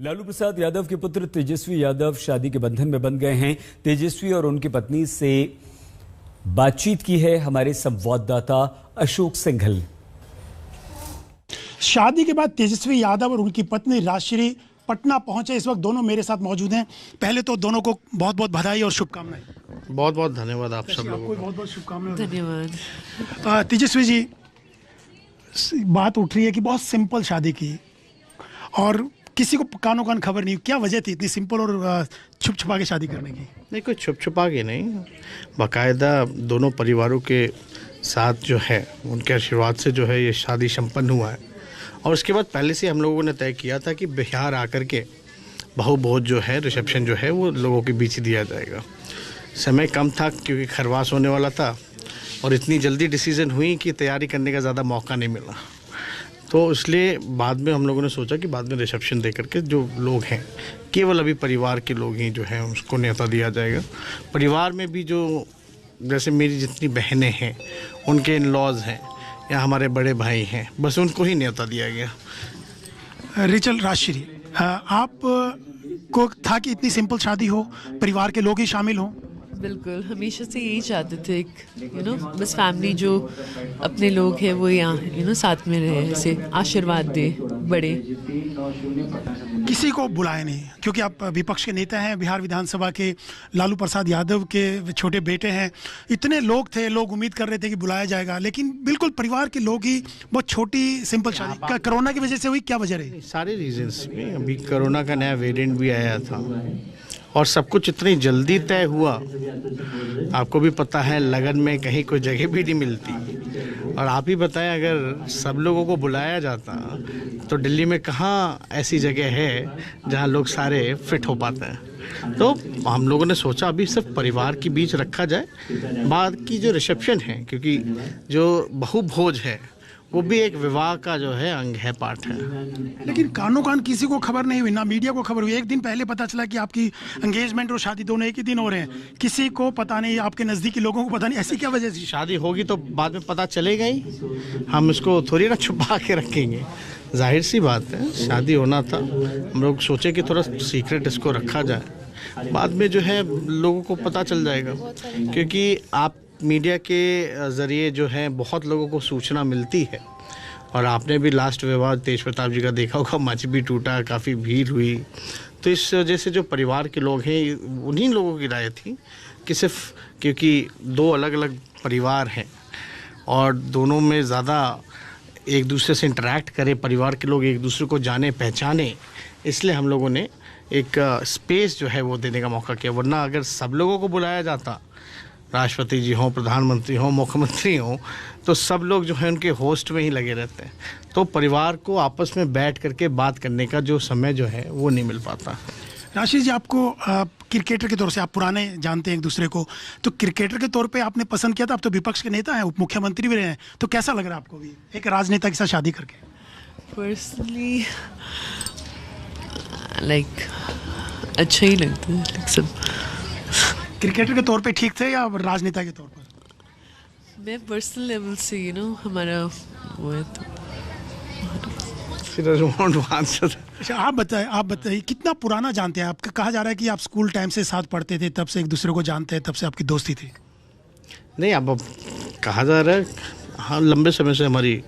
लालू प्रसाद यादव के पुत्र तेजस्वी यादव शादी के बंधन में बंध गए हैं। तेजस्वी और उनकी पत्नी से बातचीत की है हमारे संवाददाता अशोक सिंघल। शादी के बाद तेजस्वी यादव और उनकी पत्नी राजश्री पटना पहुंचे। इस वक्त दोनों मेरे साथ मौजूद हैं। पहले तो दोनों को बहुत बहुत बधाई और शुभकामनाएं। बहुत बहुत धन्यवाद आप सब लोगों को। बहुत बहुत शुभकामनाएं। धन्यवाद। तेजस्वी जी, बात उठ रही है कि बहुत सिंपल शादी की और किसी को कानों कान खबर नहीं। क्या वजह थी इतनी सिंपल और छुप छुपा के शादी करने की? नहीं, कोई छुप छुपा के नहीं, बाकायदा दोनों परिवारों के साथ जो है उनके आशीर्वाद से जो है ये शादी संपन्न हुआ है। और उसके बाद पहले से हम लोगों ने तय किया था कि बिहार आकर के बहु भोज जो है, रिसेप्शन जो है वो लोगों के बीच ही दिया जाएगा। समय कम था क्योंकि खरवास होने वाला था और इतनी जल्दी डिसीजन हुई कि तैयारी करने का ज़्यादा मौका नहीं मिला। तो इसलिए बाद में हम लोगों ने सोचा कि बाद में रिसेप्शन दे करके जो लोग हैं, केवल अभी परिवार के लोग ही जो हैं उसको न्योता दिया जाएगा। परिवार में भी जो जैसे मेरी जितनी बहनें हैं, उनके इन लॉज हैं या हमारे बड़े भाई हैं, बस उनको ही न्योता दिया गया। रिचल, राजश्री, आप को था कि इतनी सिंपल शादी हो, परिवार के लोग ही शामिल हों? बिल्कुल, हमेशा से यही चाहते थे, बस फैमिली जो अपने लोग हैं वो यहाँ साथ में रहे, ऐसे आशीर्वाद दे बड़े। किसी को बुलाया नहीं क्योंकि आप विपक्ष के नेता हैं, बिहार विधानसभा के लालू प्रसाद यादव के छोटे बेटे हैं। इतने लोग थे, लोग उम्मीद कर रहे थे कि बुलाया जाएगा, लेकिन बिल्कुल परिवार के लोग ही। बहुत छोटी सिंपल शादी कोरोना की वजह से हुई, क्या वजह रही? सारे रीजंस में, अभी कोरोना का नया वेरिएंट भी आया था और सब कुछ इतनी जल्दी तय हुआ। आपको भी पता है लगन में कहीं कोई जगह भी नहीं मिलती। और आप ही बताएं, अगर सब लोगों को बुलाया जाता तो दिल्ली में कहाँ ऐसी जगह है जहाँ लोग सारे फिट हो पाते हैं। तो हम लोगों ने सोचा अभी सिर्फ परिवार के बीच रखा जाए, बाद की जो रिसेप्शन है, क्योंकि जो बहु भोज है वो भी एक विवाह का जो है अंग है, पार्ट है। लेकिन कानों कान किसी को खबर नहीं हुई, ना मीडिया को खबर हुई। एक दिन पहले पता चला कि आपकी एंगेजमेंट और शादी दोनों एक ही दिन हो रहे हैं। किसी को पता नहीं, आपके नज़दीकी लोगों को पता नहीं। ऐसी क्या वजह थी? शादी होगी तो बाद में पता चलेगा ही, हम इसको थोड़ी ना छुपा के रखेंगे। जाहिर सी बात है, शादी होना था। हम लोग सोचे कि थोड़ा सीक्रेट इसको रखा जाए, बाद में जो है लोगों को पता चल जाएगा। क्योंकि आप मीडिया के ज़रिए जो है बहुत लोगों को सूचना मिलती है। और आपने भी लास्ट विवाह तेज प्रताप जी का देखा होगा, मंच भी टूटा, काफ़ी भीड़ हुई। तो इस वजह से जो परिवार के लोग हैं, उन्हीं लोगों की राय थी कि सिर्फ क्योंकि दो अलग अलग परिवार हैं और दोनों में ज़्यादा एक दूसरे से इंटरेक्ट करें, परिवार के लोग एक दूसरे को जाने पहचाने, इसलिए हम लोगों ने एक स्पेस जो है वो देने का मौका किया। वरना अगर सब लोगों को बुलाया जाता, राष्ट्रपति जी हों, प्रधानमंत्री हों, मुख्यमंत्री हों, तो सब लोग जो है उनके होस्ट में ही लगे रहते हैं। तो परिवार को आपस में बैठ करके बात करने का जो समय जो है वो नहीं मिल पाता। राशि जी, आपको क्रिकेटर के तौर से, आप पुराने जानते हैं एक दूसरे को, तो क्रिकेटर के तौर पे आपने पसंद किया था। आप तो विपक्ष के नेता हैं, उप मुख्यमंत्री भी रहे हैं, तो कैसा लग रहा है आपको भी एक राजनेता के साथ शादी करके? पर्सनली अच्छा ही लगता है। सब क्रिकेटर के तौर पे ठीक थे या राजनेता के तौर पर? मैं पर्सनल लेवल से हमारा वो है तो। अच्छा, आप बताइए कितना पुराना जानते हैं? आपका कहा जा रहा है कि आप स्कूल टाइम से साथ पढ़ते थे, तब से एक दूसरे को जानते हैं, तब से आपकी दोस्ती थी। नहीं, अब कहा जा रहा है, हाँ, लंबे समय से हमारी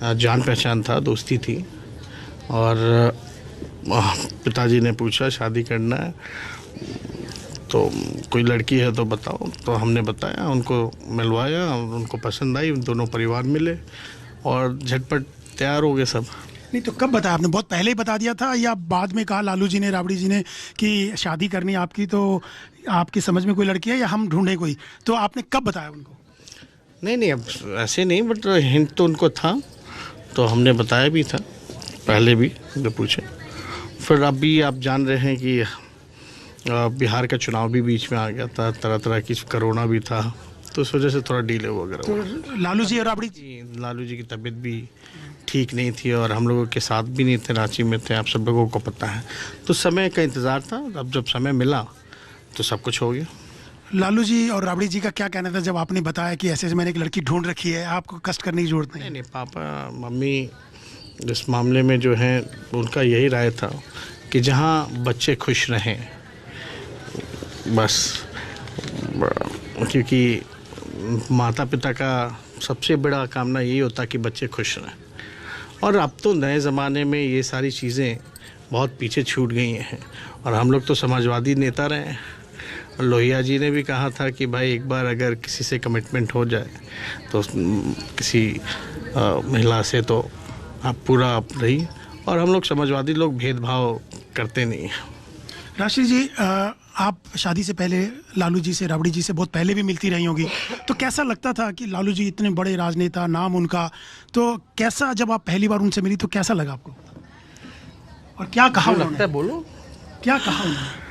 जान पहचान था, दोस्ती थी। और पिताजी ने पूछा शादी करना है तो कोई लड़की है तो बताओ, तो हमने बताया, उनको मिलवाया, उनको पसंद आई, दोनों परिवार मिले और झटपट तैयार हो गए सब। नहीं तो कब बताया आपने? बहुत पहले ही बता दिया था या बाद में कहा लालू जी ने, राबड़ी जी ने कि शादी करनी है आपकी, तो आपकी समझ में कोई लड़की है या हम ढूंढे कोई, तो आपने कब बताया उनको? नहीं, अब ऐसे नहीं, बट हिंट तो उनको था, तो हमने बताया भी था पहले भी जो पूछे। फिर अभी आप जान रहे हैं कि बिहार का चुनाव भी बीच में आ गया था, तरह तरह की कोरोना भी था, तो इस वजह से थोड़ा डिले वगैरह। तो लालू जी और राबड़ी लालू जी की तबीयत भी ठीक नहीं थी और हम लोगों के साथ भी नहीं थे, रांची में थे, आप सब लोगों को पता है। तो समय का इंतज़ार था, अब जब समय मिला तो सब कुछ हो गया। लालू जी और राबड़ी जी का क्या कहना था जब आपने बताया कि ऐसे मैंने एक लड़की ढूंढ रखी है, आपको कष्ट करने की जरूरत नहीं? नहीं, पापा मम्मी इस मामले में जो है उनका यही राय था कि जहाँ बच्चे खुश रहें बस, क्योंकि माता पिता का सबसे बड़ा कामना यही होता कि बच्चे खुश रहें। और अब तो नए ज़माने में ये सारी चीज़ें बहुत पीछे छूट गई हैं, और हम लोग तो समाजवादी नेता रहे हैं। लोहिया जी ने भी कहा था कि भाई एक बार अगर किसी से कमिटमेंट हो जाए तो किसी महिला से तो आप पूरा आप रहिए, और हम लोग समाजवादी लोग भेदभाव करते नहीं हैं। राशि जी, आप शादी से पहले लालू जी से, राबड़ी जी से बहुत पहले भी मिलती रही होंगी, तो कैसा लगता था कि लालू जी इतने बड़े राजनेता, नाम उनका, तो कैसा जब आप पहली बार उनसे मिली तो कैसा लगा आपको, और क्या कहा उन्होंने? बोलो, क्या कहा उन्होंने?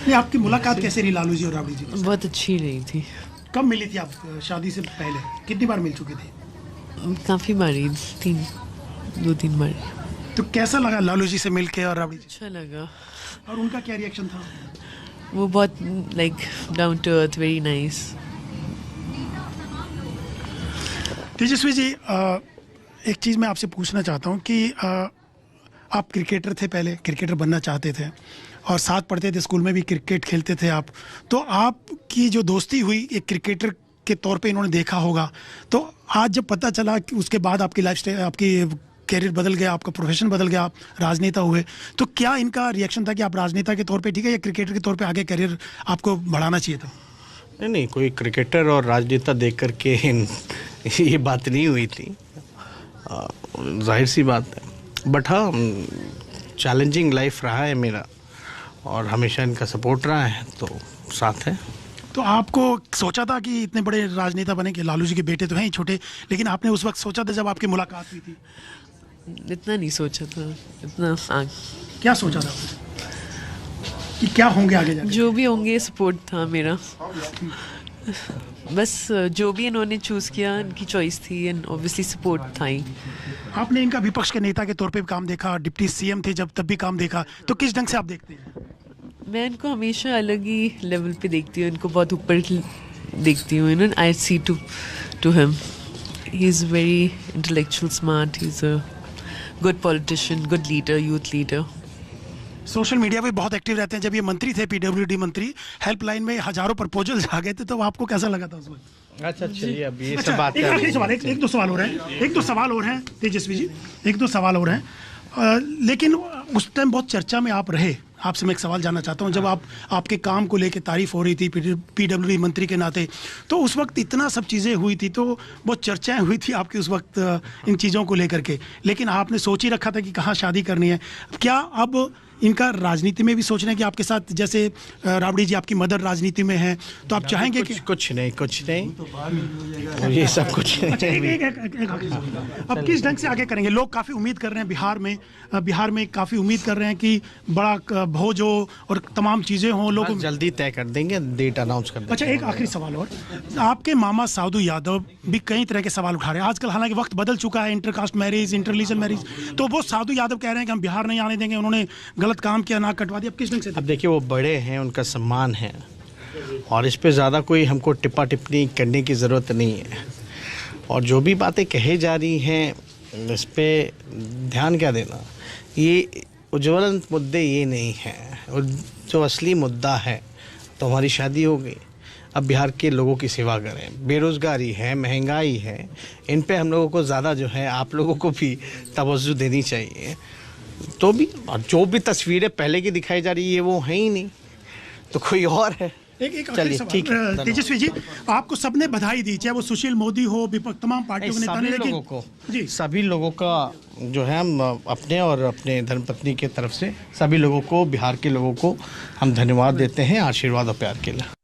नहीं, आपकी मुलाकात कैसे रही लालू जी और राबड़ी जी? बहुत अच्छी रही थी। कब मिली थी आप शादी से पहले? कितनी बार मिल चुकी थी? काफ़ी बारी, 2-3 बार। तो कैसा लगा लालू जी से मिलके और राबड़ी जी? अच्छा लगा। और उनका क्या रिएक्शन था? वो बहुत like down to earth, very nice. Tejashwi ji, एक चीज़ मैं आपसे पूछना चाहता हूँ कि आप क्रिकेटर थे, पहले क्रिकेटर बनना चाहते थे और साथ पढ़ते थे, स्कूल में भी क्रिकेट खेलते थे आप, तो आपकी जो दोस्ती हुई एक क्रिकेटर के तौर पे इन्होंने देखा होगा, तो आज जब पता चला कि उसके बाद आपकी लाइफ स्टाइल, आपकी कैरियर बदल गया, आपका प्रोफेशन बदल गया, आप राजनेता हुए, तो क्या इनका रिएक्शन था कि आप राजनेता के तौर पे ठीक है या क्रिकेटर के तौर पे आगे कैरियर आपको बढ़ाना चाहिए था? नहीं, कोई क्रिकेटर और राजनेता देख कर के ये बात नहीं हुई थी, जाहिर सी बात है। बट हाँ, चैलेंजिंग लाइफ रहा है मेरा, और हमेशा इनका सपोर्ट रहा है, तो साथ है। तो आपको सोचा था कि इतने बड़े राजनेता बने, कि लालू जी के बेटे तो हैं ही छोटे, लेकिन आपने उस वक्त सोचा था जब आपकी मुलाकात हुई थी? इतना नहीं सोचा था, इतना क्या सोचा था कि क्या होंगे आगे जाके? जो भी होंगे सपोर्ट था मेरा, बस जो भी इन्होंने चूज़ किया इनकी चॉइस थी, एंड ऑब्वियसली सपोर्ट था ही। आपने इनका विपक्ष के नेता के तौर पे भी काम देखा, डिप्टी सीएम थे जब, तब भी काम देखा, तो किस ढंग से आप देखते हैं? मैं इनको हमेशा अलग ही लेवल पे देखती हूँ, इनको बहुत ऊपर देखती हूँ। You know, I see to him, he is very intellectual, smart, he is a good politician, good leader, youth leader. Social media पे बहुत एक्टिव रहते हैं। जब ये मंत्री थे, पीडब्ल्यूडी मंत्री, हेल्पलाइन में हजारों प्रपोजल्स आ गए थे, तो आपको कैसा लगा था उस वक्त? अच्छा, चलिए अब ये अच्छा, सब बात एक आखिरी सवाल, एक दो सवाल और हैं तेजस्वी जी, एक दो सवाल और हैं, लेकिन उस टाइम बहुत चर्चा में आप रहे। आपसे मैं एक सवाल जानना चाहता हूं, जब आपके काम को लेकर तारीफ हो रही थी पीडब्ल्यूडी मंत्री के नाते, तो उस वक्त इतना सब चीज़ें हुई थी, तो बहुत चर्चाएं हुई थी आपकी उस वक्त इन चीज़ों को लेकर के, लेकिन आपने सोच ही रखा था कि कहाँ शादी करनी है। क्या अब इनका राजनीति में भी सोच रहे हैं कि आपके साथ, जैसे राबड़ी जी आपकी मदर राजनीति में है, तो आप चाहेंगे कि? कुछ नहीं, ये सब कुछ नहीं। अच्छा, अब किस ढंग से आगे करेंगे? लोग काफ़ी उम्मीद कर रहे हैं बिहार में काफ़ी उम्मीद कर रहे हैं कि बड़ा भोज हो और तमाम चीज़ें हों, लोग जल्दी तय कर देंगे, डेट अनाउंस कर देंगे। अच्छा, एक आखिरी सवाल और, आपके मामा साधु यादव भी कई तरह के सवाल उठा रहे हैं आजकल, हालांकि वक्त बदल चुका है, इंटरकास्ट मैरिज, इंटररिलीजन मैरिज, तो वो साधु यादव कह रहे हैं कि हम बिहार नहीं आने देंगे, उन्होंने गलत काम किया, नाक कटवा दिया। अब किस ढंग से? अब देखिए, वो बड़े हैं, उनका सम्मान है, और इस पे ज़्यादा कोई हमको टिप्पणी करने की ज़रूरत नहीं है, और जो भी बातें कही जा रही हैं इस पे ध्यान क्या देना। ये उज्ज्वलन मुद्दे ये नहीं हैं, जो असली मुद्दा है तो हमारी शादी हो गई, अब बिहार के लोगों की सेवा करें। बेरोज़गारी है, महंगाई है, इन पे हम लोगों को ज़्यादा जो है, आप लोगों को भी तवज्जो देनी चाहिए। तो भी, और जो भी तस्वीरें पहले की दिखाई जा रही है वो है ही नहीं, तो कोई और है। एक चलिए, ठीक है तेजस्वी जी, आपको सबने बधाई दी, चाहे वो सुशील मोदी हो, विपक्ष, तमाम पार्टियों के नेता ने, लेकिन सभी लोगों का जो है, हम अपने और अपने धर्मपत्नी के तरफ से सभी लोगों को, बिहार के लोगों को हम धन्यवाद देते हैं आशीर्वाद और प्यार के लिए।